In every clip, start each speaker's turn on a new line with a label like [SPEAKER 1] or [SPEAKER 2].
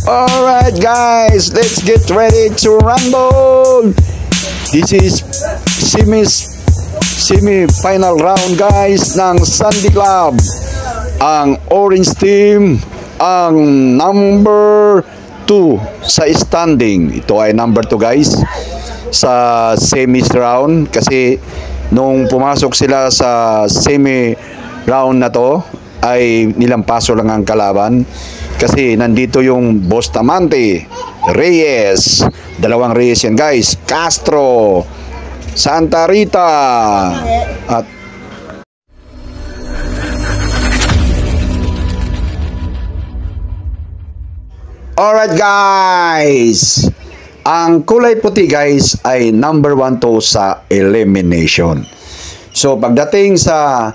[SPEAKER 1] Alright guys, let's get ready to rumble. This is semi-final round guys ng Sunday Club. Ang orange team ang number 2 sa standing. Ito ay number 2 guys sa semi round kasi nung pumasok sila sa semi round na to ay nilampaso lang ang kalaban kasi nandito yung Bustamante, Reyes, dalawang Reyes yan guys, Castro, Santa Rita at alright guys, ang kulay puti guys ay number 1 to sa elimination. So pagdating sa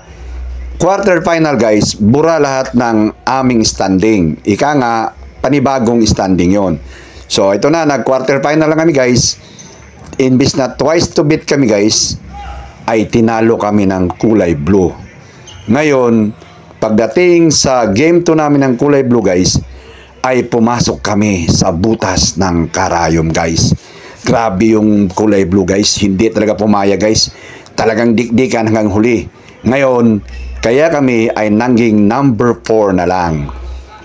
[SPEAKER 1] quarter final guys, bura lahat ng aming standing. Ika nga, panibagong standing yon. So ito na, nag quarter final lang kami guys. Imbis na twice to beat kami guys, ay tinalo kami ng kulay blue. Ngayon, pagdating sa game 2 namin ng kulay blue guys, ay pumasok kami sa butas ng karayom guys. Grabe yung kulay blue guys, hindi talaga pumaya guys. Talagang dikdikan hanggang huli. Ngayon, kaya kami ay nangging number 4 na lang.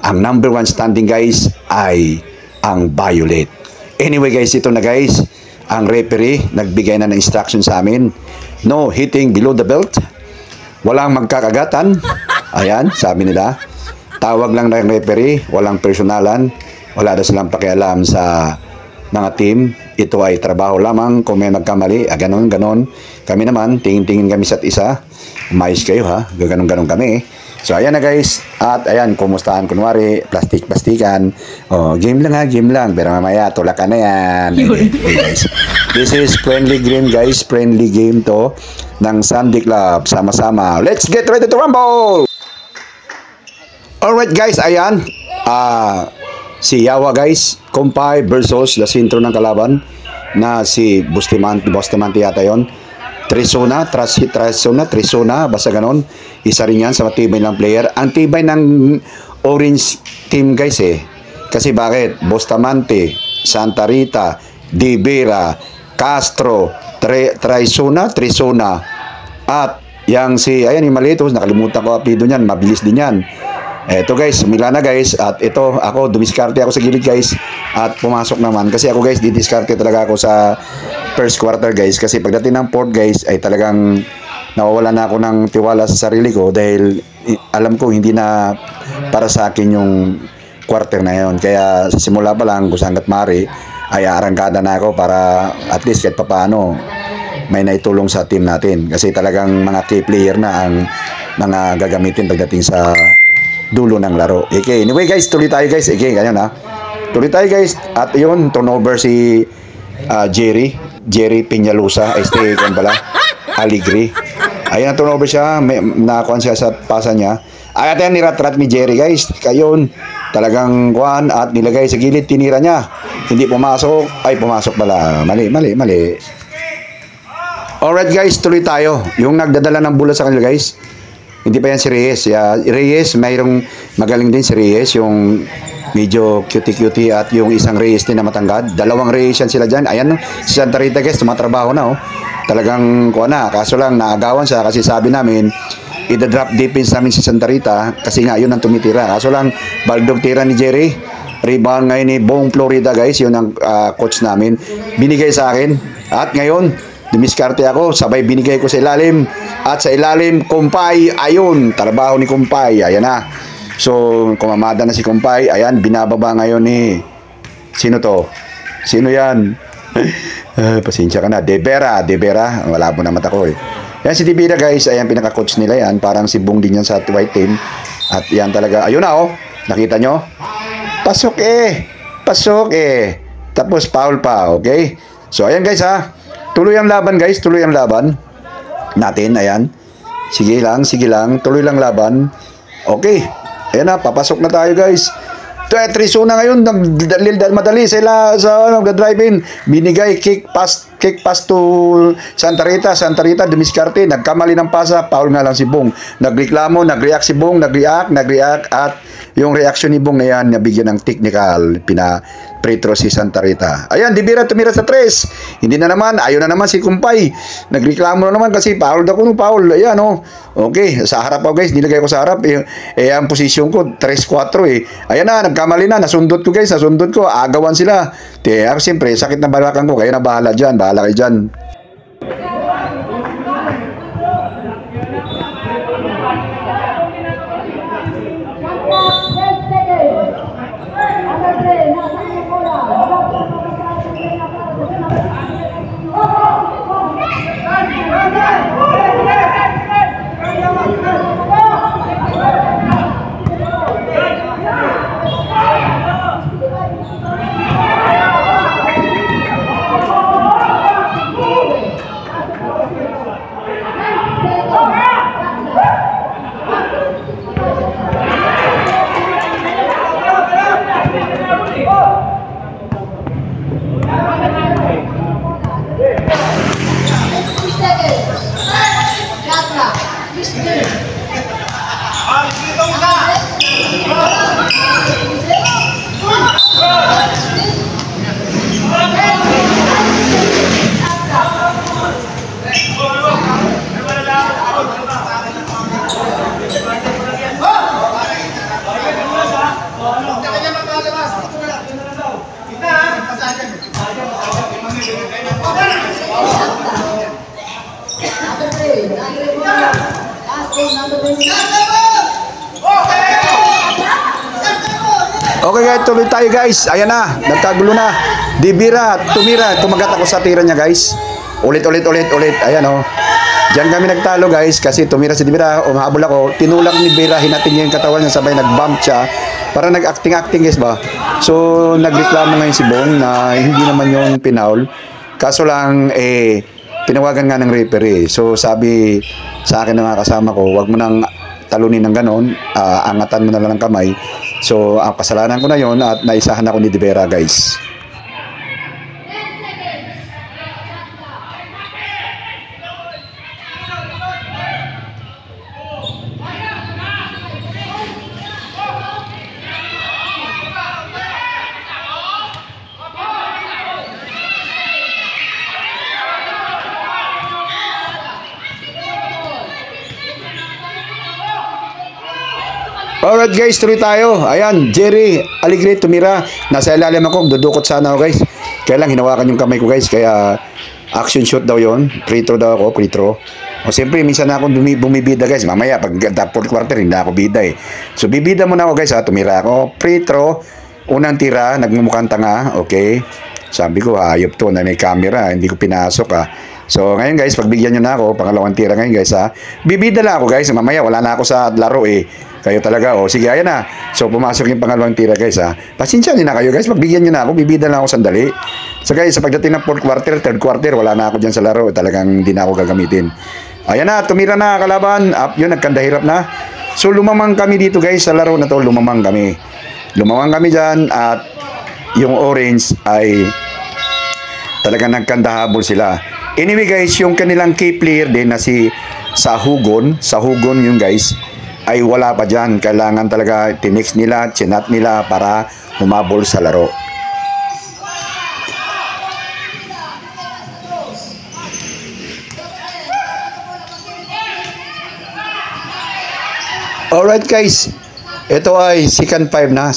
[SPEAKER 1] Ang number 1 standing guys ay ang Violet. Anyway guys, ito na guys. Ang referee nagbigay na ng instruction sa amin. No hitting below the belt. Walang magkakagatan. Ayan, sabi nila. Tawag lang ng referee, walang personalan. Wala na silang pakialam sa mga team. Ito ay trabaho lamang kung may magkamali. Ganon. Kami naman, tingin-tingin kami sa isa. Umayos kayo ha, ganon kami. So ayan na guys, at ayan, kumustahan kunwari, plastik-plastikan. Oh, game lang, pero mamaya tulakan na yan. Okay, guys. This is friendly game guys, friendly game to ng Sunday Club, sama-sama. Let's get ready to rumble! Alright guys, ayan. Si Yawa guys, Kumpay versus the sentro ng kalaban na si Bustamante yata yon. Trisona, basta ganon. Isa rin yan sa matibay ng player. Ang tibay ng orange team guys eh. Kasi bakit? Bustamante, Santa Rita, De Vera, Castro, Trisona, at yang si, ayan yung maliit, nakalimutan ko apelido niyan, mabilis din yan. Eto guys, Milana guys, at ito ako, dumiskarte ako sa gilid guys, at pumasok naman, kasi ako guys, didiskarte talaga ako sa first quarter guys, kasi pagdating ng fourth guys, ay talagang nawawala na ako ng tiwala sa sarili ko, dahil alam ko hindi na para sa akin yung quarter na yon. Kaya sa simula pa lang, kung hanggat mari, ay arangkada na ako para at least kahit papaano, may naitulong sa team natin, kasi talagang mga key player na ang mga gagamitin pagdating sa dulo ng laro. Okay, anyway guys, tuloy tayo guys. Okay, ganyan ha. Tuloy tayo guys. At yun, turnover si Jerry Peñalosa. Kan pala. Aligre. Ayun, turnover siya. Nakakuhan siya sa pasa niya. Ay, at yan, nirat-rat ni Jerry guys. Kayon, talagang kuhan at nilagay sa gilid, tinira niya. Hindi pumasok. Ay, pumasok pala. Mali. Alright guys, tuloy tayo. Yung nagdadala ng bola sa kanila guys, hindi pa yan si Reyes. Reyes, mayroong magaling din si Reyes, yung medyo cutie at yung isang Reyes din na matangkad. Dalawang Reyes yan sila dyan. Ayan, si Santa Rita guys, tumatrabaho na oh. Talagang kuha na, kaso lang naagawan siya kasi sabi namin, ida-drop defense namin si Santa Rita kasi nga yun ang tumitira. Kaso lang, baldog tira ni Jerry. Rebound ngayon ni Bong Florida guys, yun ang coach namin. Binigay sa akin. At ngayon, dumiskarte ako, sabay binigay ko sa ilalim. At sa ilalim, Kumpay, ayun, trabaho ni Kumpay, ayan na. So, kumamada na si Kumpay, ayan, binababa ngayon ni, sino to? Sino yan? Pasensya ka na, De Vera, wala po na mata ko eh. Yan si De Vera guys, ayan, pinaka-coach nila yan, parang si Bong din yan sa white team. At yan talaga, ayun na oh, nakita nyo? Pasok eh. Tapos foul pa, okay? So, ayan guys ha. Tuloy ang laban guys, tuloy ang laban natin, ayan. Sige lang, tuloy lang laban. Okay, ayan na, papasok na tayo guys. Trisona ngayon, madali sila sa nag-drive-in. Binigay, kick pass to Santa Rita, dumiskarte, nagkamali ng pasa, foul nga lang si Bong. Nagreklamo, nag-react si Bong, nag-react, at yung reaction ni Bong na yan, nabigyan ng technical, pina-pretro si Santa Rita. Ayan, Divira tumira sa 3. Hindi na naman, ayaw na naman si Kumpay. Nagreklamo na naman kasi foul daw kuno, foul. Ayan, oh. Okay, sa harap ako guys, nilagay ko sa harap. Ang posisyon ko, 3-4 eh. Ayan na, nagkamali na, nasundot ko guys, nasundot ko, agawan sila. Siyempre, sakit na balakan ko, kayo na bahala dyan, bahala kayo dyan. Okay guys, tuloy tayo guys. Ayan na, nagkagulo na. Divira, tumira, kumagat ako sa tira niya guys. Ulit. Ayan oh. Diyan kami nagtalo guys kasi tumira si Divira, umahabol ako. Tinulak ni Divira, hinatin niya yung katawan niya, sabay nag-bump siya. Para nag-acting guys ba. So nagreklamo ngayon si Bong na hindi naman yung pinaul. Kaso lang tinawagan nga ng referee. So sabi sa akin ng mga kasama ko, wag mo nang talunin ng ganon, angatan mo na lang ng kamay. So ang kasalanan ko na yon at naisahan ako ni Divera guys. Alright guys, tuloy tayo. Ayan, Jerry Aligre tumira. Nasa ilalim ako, dudukot sana ako guys. Kaya lang hinawakan yung kamay ko guys. Kaya action shot daw yon. Free throw daw ako, free throw. O siyempre, minsan na ako bumibida guys. Mamaya, pag fourth quarter, hindi ako bida eh. So bibida muna ako guys ha, tumira ako. Free throw, unang tira, nagmumukhang tanga. Okay. Sabi ko, hayop to na may camera. Hindi ko pinasok ha. So ngayon guys, pagbigyan nyo na ako, pangalawang tira ngayon guys ha. Bibida lang ako guys. Mamaya, wala na ako sa laro eh. Kayo talaga, sige, ayan na. So, pumasok yung pangalawang tira, guys, ha. Pasensya na kayo, guys. Magbigyan nyo na ako. Bibida lang ako sandali. So, guys, sa pagdating ng fourth quarter, third quarter, wala na ako dyan sa laro. Talagang hindi na ako gagamitin. Ayan na, tumira na kalaban. Up yun, nagkandahirap na. So, lumamang kami dito, guys, sa laro na to. Lumamang kami. Lumamang kami dyan at yung orange ay talagang nagkandahabol sila. Anyway, guys, yung kanilang key player din na si Sahugon yung guys, ay wala pa dyan. Kailangan talaga tinext nila, chinat nila para humabol sa laro. Alright guys, ito ay second 5 na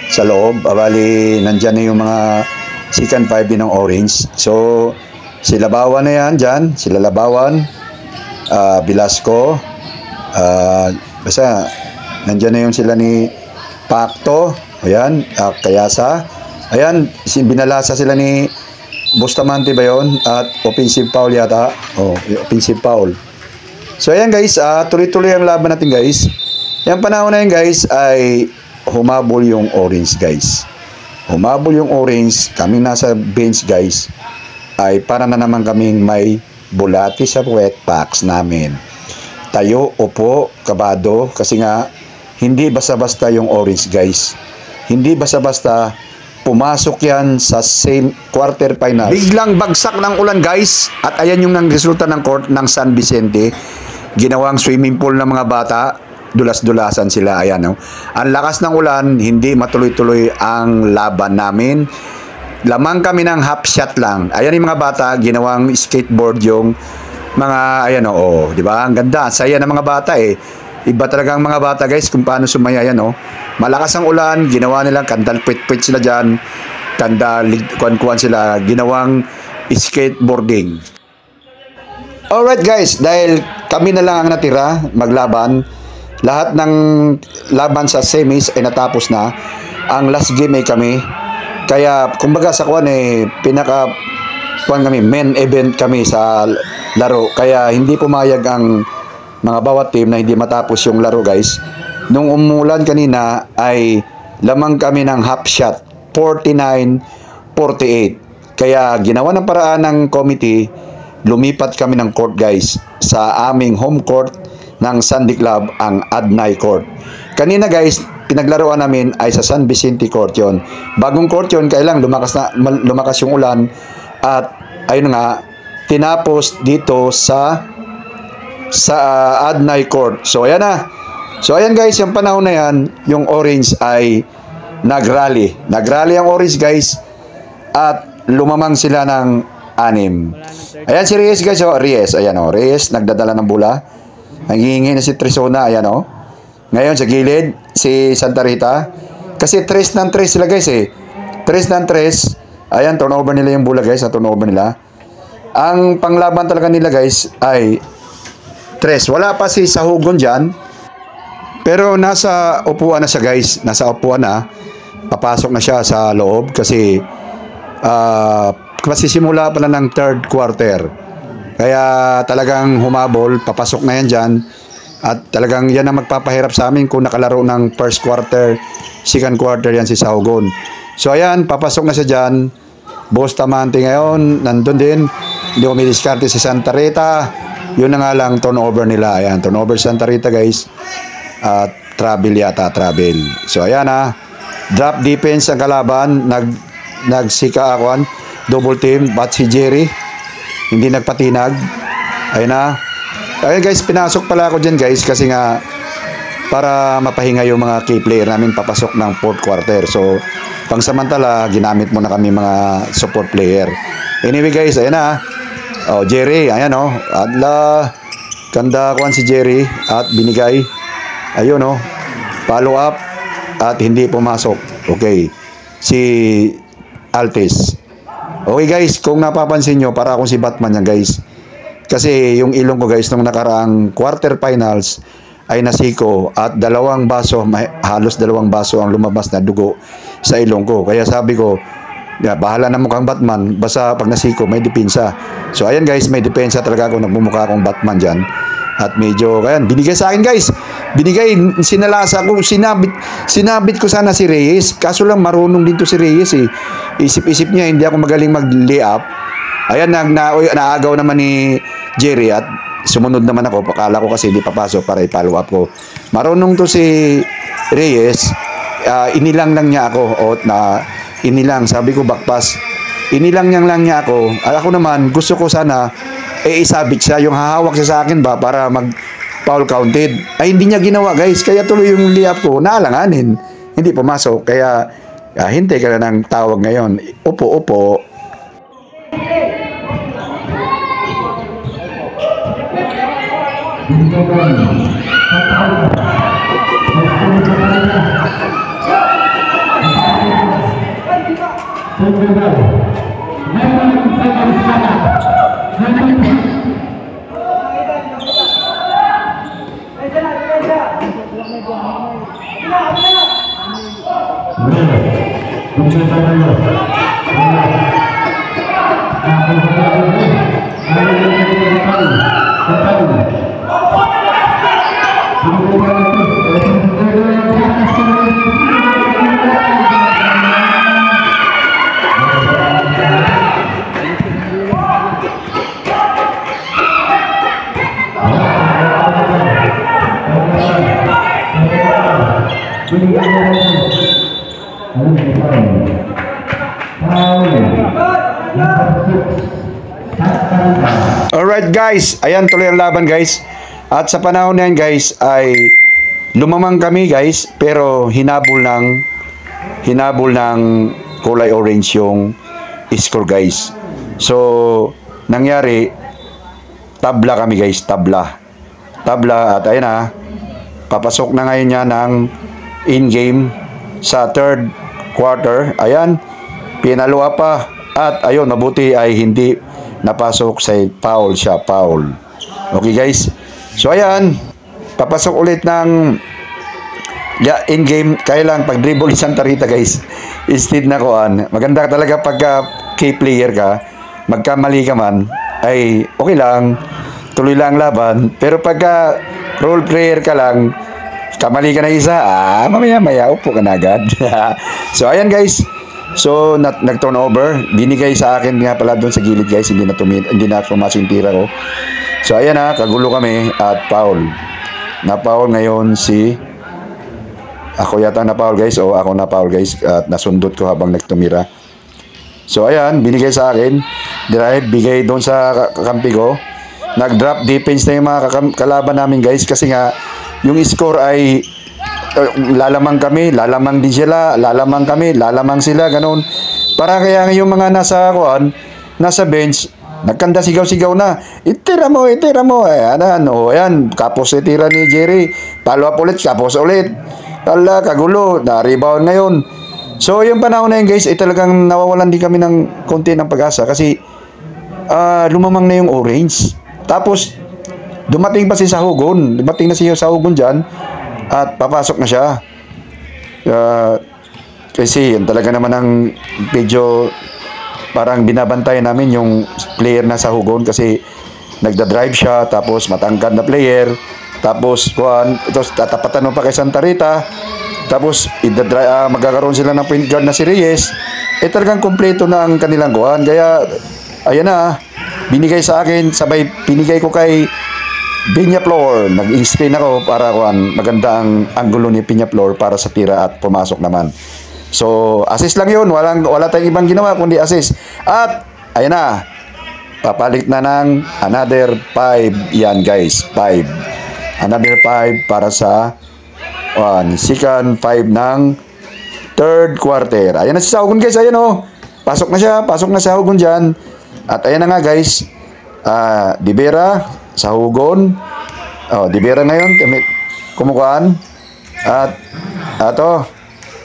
[SPEAKER 1] sa loob. Bali, nandyan na yung mga second 5 din ng orange. So, sila Bawan na yan dyan, sila Labawan, Velasco, basta nandyan na yung sila ni Pacto, ayan, Kayasa, ayan, binalasa sila ni Bustamante ba yun? At offensive foul yata. Offensive foul. So ayan guys, tuloy-tuloy ang laban natin guys. Yung panahon na yun guys ay humabol yung orange guys. Humabol yung orange, kami nasa bench guys, ay para na naman kaming may bulati sa wet packs namin. Tayo, upo, kabado, kasi nga, hindi basta-basta yung orange, guys. Hindi basta-basta, pumasok yan sa same quarter finals. Biglang bagsak ng ulan, guys. At ayan yung nang resulta ng court ng San Vicente. Ginawang swimming pool ng mga bata. dulas-dulasan sila. Ayan, no? Ang lakas ng ulan, hindi matuloy-tuloy ang laban namin. Lamang kami ng half shot lang. Ayan yung mga bata, ginawang skateboard yung mga, ayan, oh, di ba? Ang ganda, saya ng mga bata eh. Iba talaga ang mga bata guys kung paano sumaya yan, oh. Malakas ang ulan, ginawa nila, kandal pwit-pwit sila dyan, kandal, kuwan-kuwan sila, ginawang skateboarding. Alright guys, dahil kami na lang ang natira maglaban, lahat ng laban sa semis ay natapos na. Ang last game ay kami. Kaya kumbaga sa kuwan eh, kami, main event kami sa laro. Kaya hindi pumayag ang mga bawat team na hindi matapos yung laro guys. Nung umulan kanina ay lamang kami ng half shot, 49-48. Kaya ginawa ng paraan ng committee, lumipat kami ng court guys sa aming home court ng Sandy Club, ang Adnay Court. Kanina guys, pinaglaruan namin ay sa San Vicente Court yon. Bagong court yon, kailang lumakas yung ulan at ayun nga, tinapos dito sa Adnay Court. So ayan na. So ayan guys, yung panahon na yan, yung orange ay nagrally. Nagrally ang orange guys at lumamang sila ng 6. Ayan si Reyes guys, oh, Reyes, ayan oh, Reyes nagdadala ng bola. Nanghihingi na si Trisona, ayan oh. Ngayon sa gilid si Santa Rita. Kasi 3 ng 3 sila guys eh. 3 ng 3. Ayan, turnover nila yung bola guys, turnover nila. Ang panglaban talaga nila guys ay 3. Wala pa si Sahugon dyan. Pero nasa upuan na siya guys. Nasa upuan na. Papasok na siya sa loob kasi simula pa na ng third quarter. Kaya talagang humabol. Papasok na yan dyan. At talagang yan ang magpapahirap sa amin kung nakalaro ng first quarter, second quarter yan si Sahugon. So ayan, papasok na siya dyan. Bustamante ngayon, nandun din. Hindi umidiskarte si Santa Rita. Yun na nga lang, turnover nila. Ayan, turnover Santa Rita guys. Travel yata, travel. So ayan ha. Drop defense ang kalaban. Nagsika ako. Double team. But si Jerry, hindi nagpatinag. Ayan na. Ayan guys, pinasok pala ako dyan guys. Kasi nga, para mapahinga yung mga key player namin papasok ng fourth quarter. So, pangsamantala, ginamit muna kami mga support player. Anyway guys, ayan na. Oh, Jerry, ayan oh. Adla, kanda kuan si Jerry at binigay. Ayun oh. Follow up at hindi pumasok. Okay. Si Altis. Okay guys, kung napapansin nyo, para akong si Batman yan guys. Kasi yung ilong ko guys, nung nakaraang quarter finals, ay nasiko at halos 2 baso ang lumabas na dugo sa ilong ko. Kaya sabi ko, bahala na mukhang Batman, basta pag nasiko may depensa. So ayan guys, may depensa talaga ako, nagmumukha akong Batman dyan. At medyo, ayan, binigay sa akin guys. Binigay, sinalasa ko, sinabit ko sana si Reyes. Kaso lang marunong din to si Reyes eh. Isip-isip niya, hindi ako magaling mag-lay-up. Ayan, naagaw naman ni Jerry at sumunod naman ako. Pakala ko kasi hindi papasok para i-follow up ko. Marunong to si Reyes. Inilang lang niya ako. Inilang. Sabi ko backpass. Inilang niya ako. At ako naman, gusto ko sana isabit siya. Yung hahawak siya sa akin ba para mag-foul counted. Ay, hindi niya ginawa guys. Kaya tuloy yung layup ko. Naalanganin. Hindi pumasok. Kaya hintay ka na ng tawag ngayon. Upo. Alright guys, ayan tuloy ang laban guys. At sa panahon na yan guys ay lumamang kami guys, pero hinabol ng kulay orange yung score guys. So, nangyari, tabla kami guys, tabla. At ayun na, papasok na ngayon niya ng in-game sa third quarter. Ayan, pinalua pa. At ayun, mabuti ay hindi napasok sa foul siya, foul. Okay guys, so ayan, papasok ulit ng in-game, kaya lang pag-dribble ni Santa Rita guys, instead na kuan, maganda talaga pagka key player ka, magkamali ka man, ay okay lang, tuloy lang laban. Pero pagka role player ka lang, kamali ka na isa, mamaya upo ka na agad. So ayan guys, so nag-turnover, binigay sa akin nga pala doon sa gilid guys, hindi na pumasok yung tira ko. So ayan na, kagulo kami at foul. Na-foul ngayon si ako yata na-foul guys, o ako na-foul guys, at nasundot ko habang nagtumira. So ayan, binigay sa akin, drive, bigay doon sa kakampi ko. Nag-drop defense na yung mga kalaban namin guys, kasi nga yung score ay lalamang kami, lalamang din sila, lalamang kami, lalamang sila, ganun. Para kaya yung mga nasa bench, nagkanda sigaw-sigaw na, itira mo, ayan, kapos itira ni Jerry, follow up ulit, kapos ulit. Ala, kagulo, na-rebound ngayon. So, yung panahon na yun guys, talagang nawawalan din kami ng konti ng pag-asa kasi lumamang na yung orange. Tapos, dumating pa si Sahugon. Dumating na si Sahugon dyan at papasok na siya. Kasi yun talaga naman ang medyo parang binabantay namin yung player na Sahugon kasi nagda-drive siya, tapos matangkad na player. Tapos, tatapatan mo pa kay Santa Rita. Tapos, magkakaroon sila ng point guard na si Reyes. Talagang kompleto na ang kanilang kuhan. Kaya, ayan na, binigay sa akin, sabay pinigay ko kay Peñaflor. Nag-screen ako para maganda ang anggulo ni Peñaflor para sa tira at pumasok naman. So, assist lang yun. Wala tayong ibang ginawa kundi assist. At, ayan na, papalit na ng another 5. Yan guys, 5. Another 5 para sa second 5 ng third quarter. Ayan na si Sahugon guys, ayan o. Pasok na si Sahugon dyan. At ayan na nga guys, Dibera, Sahugon. Dibera ngayon, kumukuhaan. At,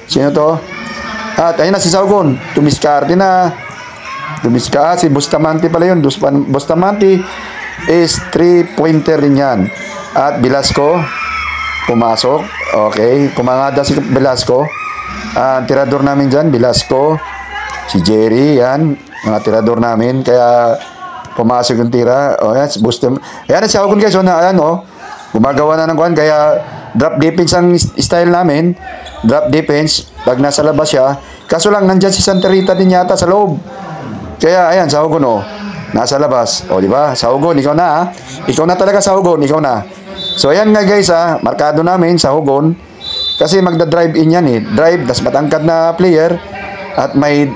[SPEAKER 1] sino to? At ayan na si Sahugon, tumiskarte na. Si Bustamante pala yun. Bustamante is 3-pointer din yan. At Velasco, pumasok. Okay, kumangada si Velasco. Tirador namin dyan, Velasco. Si Jerry, yan. Mga tirador namin. Kaya, pumasok yung tira. Yan, ayan, si Sahugon guys. Ayan, gumagawa na ng kuhan. Kaya, drop defense ang style namin. Drop defense. Pag nasa labas siya. Kaso lang, nandyan si Santa Rita din yata sa loob. Kaya, ayan, Sahugon, nasa labas. Di ba? Sahugon, ikaw na, Ikaw na talaga, Sahugon. Ikaw na. So, ayan nga guys, markado namin, Sahugon. Kasi magda-drive in yan Drive, tas matangkad na player. At may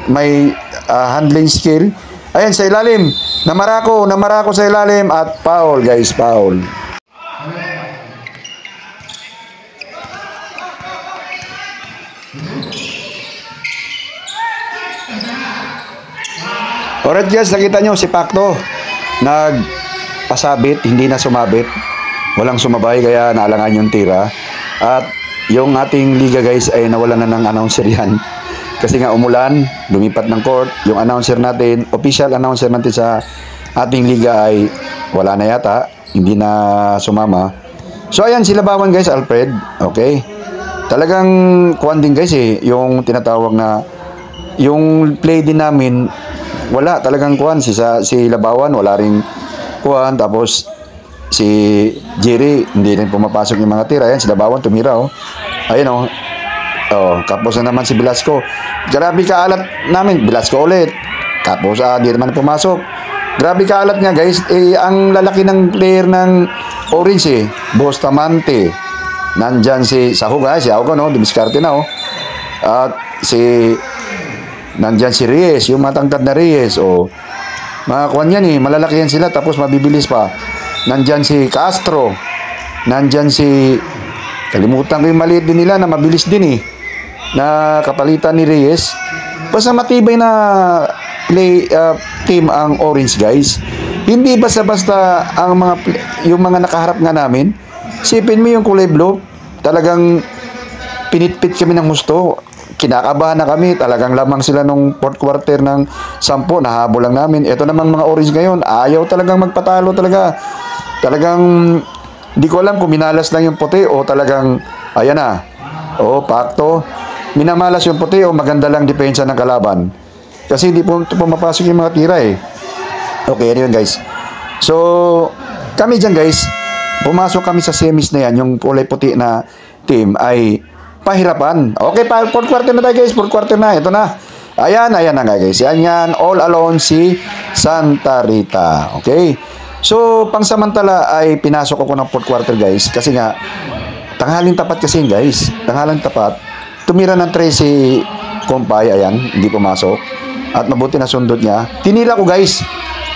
[SPEAKER 1] handling skill. Ayan, sa ilalim. Namarako sa ilalim. At foul, guys, foul. Alright guys, nakita nyo si Pacto nagpasabit, hindi na sumabit, walang sumabay kaya naalangan yung tira. At yung ating liga guys ay nawalan na ng announcer yan kasi nga umulan, lumipat ng court. Yung announcer natin, official announcer natin sa ating liga ay wala na yata, hindi na sumama. So ayan sila Bawan guys, Alfred. Okay, talagang kuwan din guys yung tinatawag na yung play din namin. Wala talagang kuhan si Labawan, wala ring kuhan. Tapos si Jerry hindi rin pumapasok yung mga tira. Ayan si Labawan tumira Ayun kapos na naman si Velasco. Grabe kaalat namin. Velasco ulit. Tapos hindi naman pumasok. Grabe kaalat nga guys. Ang lalaki ng player ng Orange Bustamante. Nandyan si Sahugon. Si Sahugon dumiskarte na At nandyan si Reyes, yung matangkad na Reyes. Mga kuwan yan malalaki yan sila, tapos mabibilis pa. Nandyan si Castro, nandyan si Kalimutan ko yung maliit din nila na mabilis din eh. Na kapalitan ni Reyes. Basta matibay na team ang Orange guys. Hindi basta-basta ang yung mga nakaharap nga namin. Sipin mo yung kulay blue. Talagang pinitpit kami ng gusto. Kinakabahan na kami. Talagang lamang sila nung fourth quarter ng 10. Nahabol lang namin. Ito namang mga Orange ngayon. Ayaw talagang magpatalo talaga. Talagang di ko alam kung minalas lang yung puti o talagang ayan na. O pakto. Minamalas yung puti o maganda lang depensa ng kalaban. Kasi hindi po pumapasok yung mga tira eh. Okay, ano yun guys. So, kami dyan guys, pumasok kami sa semis na yan, yung kulay puti na team ay pahirapan. Okay, fourth quarter na tayo guys, fourth quarter na, ito na. Ayan na nga guys. Yan, all alone si Santa Rita. Okay. So, pangsamantala ay pinasok ako ng fourth quarter guys. Kasi nga, tanghaling tapat kasi guys. Tanghaling tapat. Tumira ng 3 si Kumpay, ayan, hindi pumasok. At mabuti na sundot niya. Tinira ko guys.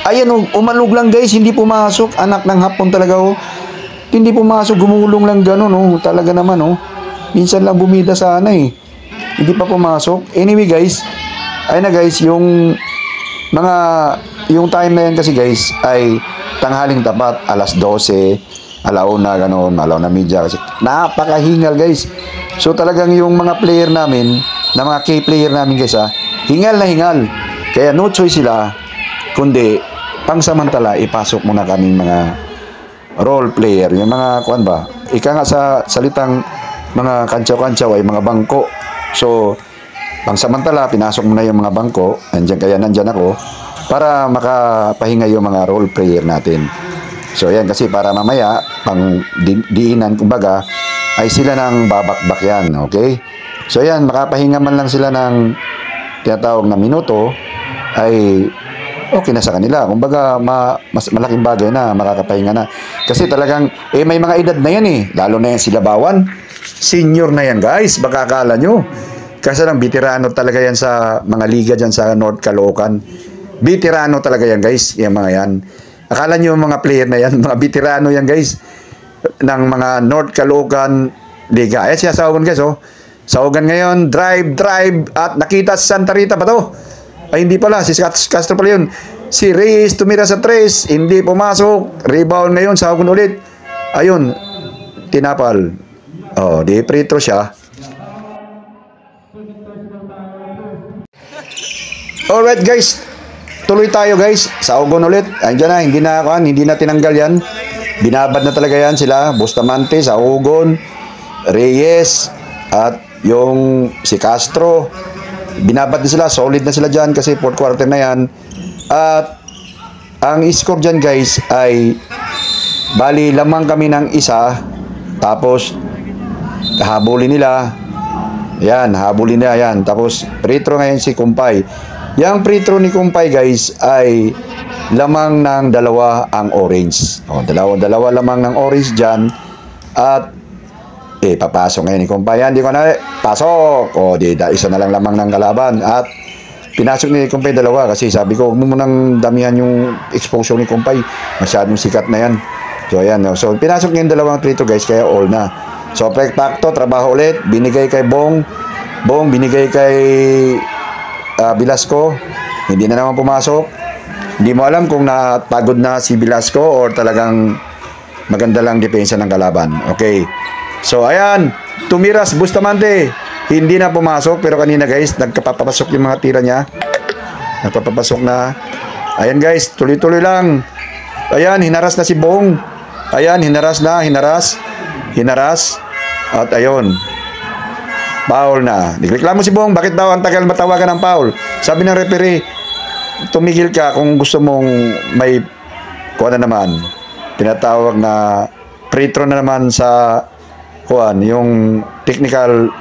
[SPEAKER 1] Ayan, umalog lang guys, hindi pumasok. Anak ng hapon talaga oh. Hindi pumasok, gumulong lang gano'n oh. Talaga naman oh. Minsan lang bumida sana eh. Hindi pa pumasok. Anyway guys, ayun na guys, yung time na yan kasi guys ay tanghaling tapat, alas 12, alauna gano'n, alauna media kasi napakahingal guys. So talagang yung mga player namin, na mga key player namin guys hingal na hingal. Kaya no choice sila kundi pangsamantala ipasok muna kaming mga role player, yung mga kuan ba, ika nga sa salitang mga kantsaw-kantsaw ay mga bangko. So pangsamantala pinasok muna yung mga bangko, nandyan ako para makapahinga yung mga role player natin. So yan, kasi para mamaya pang diinan kumbaga ay sila nang babakbak yan. Okay, so yan, makapahinga man lang sila ng tinatawag na minuto ay okay na sa kanila. Kumbaga, mas malaking bagay na, makakapahinga na. Kasi talagang, may mga edad na yan eh. Lalo na yan sila Bawan. Senior na yan, guys. Baka akala nyo. Kasi lang, veterano talaga yan sa mga liga dyan sa North Caloocan. Veterano talaga yan, guys. Yung mga yan. Akala nyo yung mga player na yan, mga veterano yan, guys. Ng mga North Caloocan Liga. Ayan siya sa Saogan, guys, oh. Saogan ngayon, drive, at nakita si Santa Rita ba to? Ay, hindi pala. Si Castro pala yun. Si Reyes tumira sa 3. Hindi pumasok. Rebound ngayon. Saogan ulit. Ayun. Tinapal. Oh, di free-throw siya. Alright, guys. Tuloy tayo, guys. Saogan ulit. Andiyan na. Hindi na tinanggal yan. Binabad na talaga yan sila. Bustamante, Saogan, Reyes, at yung si Castro. Binabad na sila, solid na sila dyan kasi fourth quarter na yan. At ang score dyan guys ay bali lamang kami ng isa. Tapos habulin nila. Yan, habulin nila yan. Tapos free throw ngayon si Kumpay. Yang free throw ni Kumpay guys ay lamang ng 2 ang Orange. O, dalawa lamang ng Orange dyan. At papasok ngayon ni Kumpay. Yan, di ko na pasok. O, isa na lang lamang ng kalaban. At pinasok ni Kumpay 2 kasi sabi ko, huwag mo munang damihan yung exposure ni Kumpay. Masyadong sikat na yan. So, ayan. So, pinasok niya yung 2 free throw guys, kaya all na. So, pakto, trabaho ulit. Binigay kay Bong. Binigay kay Velasco. Hindi na naman pumasok. Hindi mo alam kung napagod na si Velasco or talagang maganda lang depensa ng kalaban. Okay. So, ayan, tumiras Bustamante. Hindi na pumasok, pero kanina guys, nagkapapasok yung mga tira niya. Nagpapapasok na. Ayan guys, tuloy-tuloy lang. Ayan, hinaras na si Bong. Ayan, hinaras. At ayun, foul na. Nagreklamo si Bong, bakit daw ang tagal matawagan ng foul? Sabi ng referee, tumigil ka kung gusto mong may kuha na naman. Tinatawag na free throw na naman sa yung technical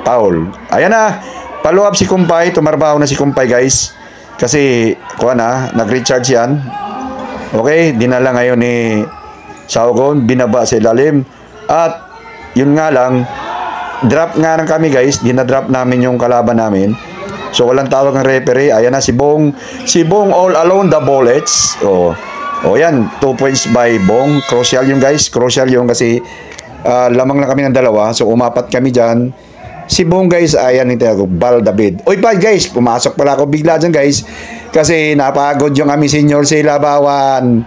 [SPEAKER 1] foul. Ayan na, follow up si Kumpay, tumarbaho na si Kumpay guys. Kasi nag-recharge yan. Okay, dinala ngayon ni Saogan, binaba sa ilalim. At yun nga lang, drop nga lang kami guys, dinadrop namin yung kalaban namin. So walang tawag ng referee. Ayan na si Bong all alone, the bullets. O yan, 2 points by Bong. Crucial yung guys, crucial yung kasi lamang lang kami ng dalawa. So umapat kami dyan. Si Bong guys, ayan yung tinatawag, Bal David. Oy pa guys, pumasok pala ako bigla dyan guys. Kasi napagod yung aming senior si Labawan.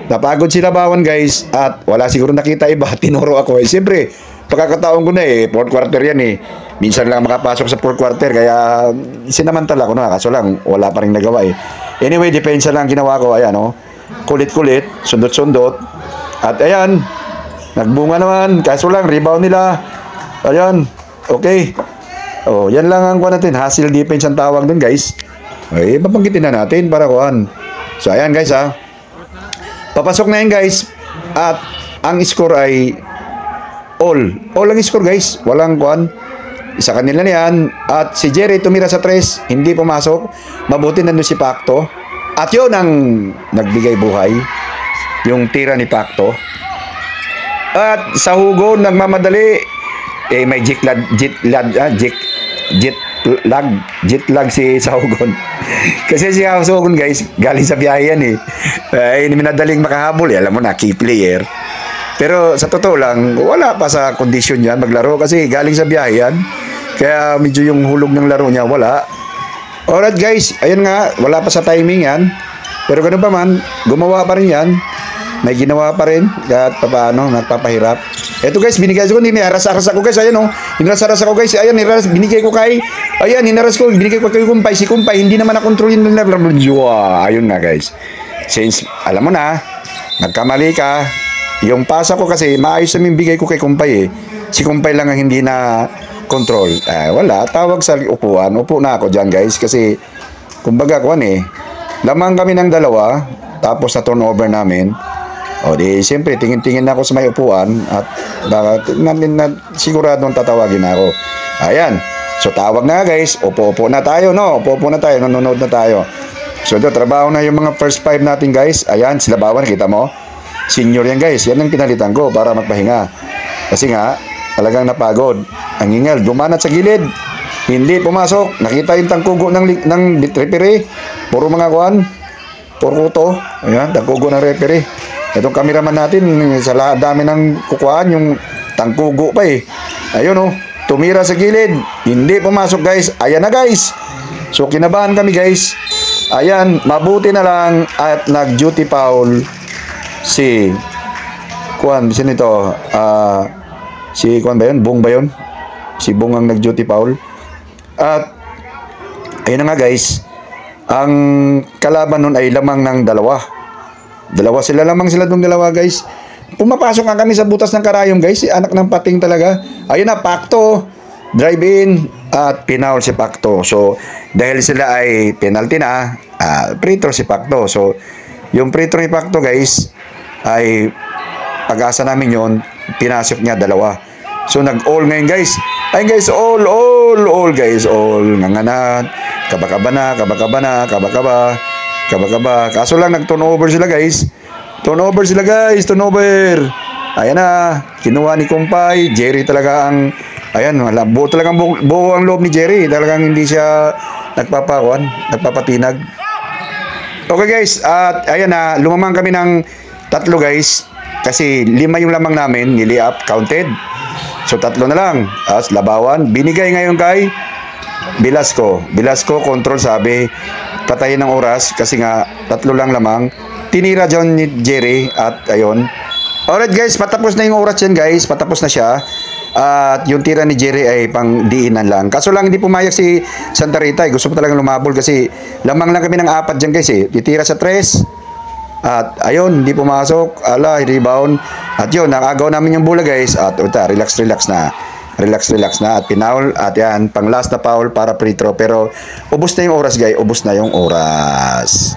[SPEAKER 1] Napagod si Labawan guys. At wala siguro nakita iba, tinuro ako eh. Siyempre, pagkakataon ko na eh, fourth quarter yan eh. Minsan lang makapasok sa fourth quarter, kaya sinamantala ko na. Kaso lang, wala pa rin nagawa eh. Anyway, depensa lang ginawa ko, ayan oh. Kulit-kulit, sundot-sundot. At ayan, nagbunga naman. Kaso lang, rebound nila. Ayan. Okay. Oh, yan lang ang kuha natin. Hustle defense ang tawag dun, guys. Okay, papanggitin na natin para kuhan. So, ayan, guys, ha. Papasok na yan, guys. At ang score ay all. All ang score, guys. Walang kuhan. Isa kanila na yan. At si Jerry tumira sa 3. Hindi pumasok. Mabuti nandun si Pacto. At yun ang nagbigay buhay. Yung tira ni Pacto. At sa hugo, nagmamadali. Eh may jet lag si Saugon. Kasi si Saugon guys, galing sa biyahe yan eh. Ay minadaling makahabol, eh. Alam mo na, key player. Pero sa totoo lang, wala pa sa kondisyon yan maglaro kasi galing sa biyahe yan. Kaya medyo yung hulog ng laro niya, wala. Alright guys, ayun nga, wala pa sa timing yan. Pero ganun pa man, gumawa pa rin yan. May ginawa pa rin, kahit paano, nagpapahirap. Eto guys, binigay ko, hinaras-aras ako guys, ayan o. Hinaras-aras ako guys, ayan, binigay ko kay, ayan, hinaras ko, binigay ko kay Kumpay. Si Kumpay, hindi naman na-control yung ayun na guys. Since, alam mo na, nagkamali ka, yung pasa ko kasi, maayos namin bigay ko kay Kumpay eh. Si Kumpay lang ang hindi na control. Wala, tawag sa upuan. Upo na ako dyan guys, kasi, kumbaga kuwan eh, lamang kami ng dalawa, tapos na turnover namin. O di, siyempre, tingin-tingin na ako sa may upuan at baka siguradong tatawagin na ako. Ayan. So, tawag na guys. Upo-upo na tayo, no? Upo-upo na tayo. Nanonood na tayo. So, ito, trabaho na yung mga first 5 natin guys. Ayan, sila Bawan, kita mo? Senior yan guys. Yan ang pinalitan ko para magpahinga. Kasi nga, talagang napagod. Ang ingal, dumanat sa gilid. Hindi pumasok. Nakita yung tangkugo ng referee. Puro mga kuhan. Puro kuto. Ayan, tangkugo ng referee. Itong cameraman natin, sa lahat dami ng kukuhaan, yung tangkugo pa eh. Ayun oh, tumira sa gilid. Hindi pumasok guys. Ayan na guys. So kinabahan kami guys. Ayan, mabuti na lang at nag-duty foul si Kuan, sino ito? Si Kuan ba yun? Bong ba yun? Si Bong ang nag-duty foul. At ayun na nga guys. Ang kalaban nun ay lamang ng dalawa. Lamang sila dong dalawa guys. Pumapasok nga kami sa butas ng karayom guys. Si anak ng pating talaga. Ayun na, Pacto. Drive in. At pinaul si Pacto. So, dahil sila ay penalty na, free throw si Pacto. So, yung free throw ni Pacto guys, ay pag-asa namin yun, pinasok niya dalawa. So, nag-all ngayon guys. Ayun guys, all guys. All. Nganganat. Kabakaba. Kaso lang nag-turnover sila guys. Turnover. Ayan na. Kinuha ni Kumpay. Jerry talaga ang, ayan, buo ang loob ni Jerry. Talagang hindi siya nagpapatinag. Okay guys. At ayan na. Lumamang kami ng 3 guys. Kasi 5 yung lamang namin. Nili-up. Counted. So 3 na lang. As Labawan. Binigay ngayon kay Velasco, control, sabi patayin ng oras kasi nga 3 lang lamang. Tinira dyan ni Jerry at ayun. Alright guys, patapos na yung oras yan guys. Patapos na siya. At yung tira ni Jerry ay pang diinan lang. Kaso lang hindi pumayag si Santa Rita. Gusto pa talagang lumabol kasi lamang lang kami ng 4 dyan guys eh. Titira sa 3. At ayun, hindi pumasok. Rebound. At yun, nakagaw namin yung bola guys. At relax na. Relax na at pinaul at yan, pang last na foul para free throw. Pero ubos na yung oras guys, ubos na yung oras.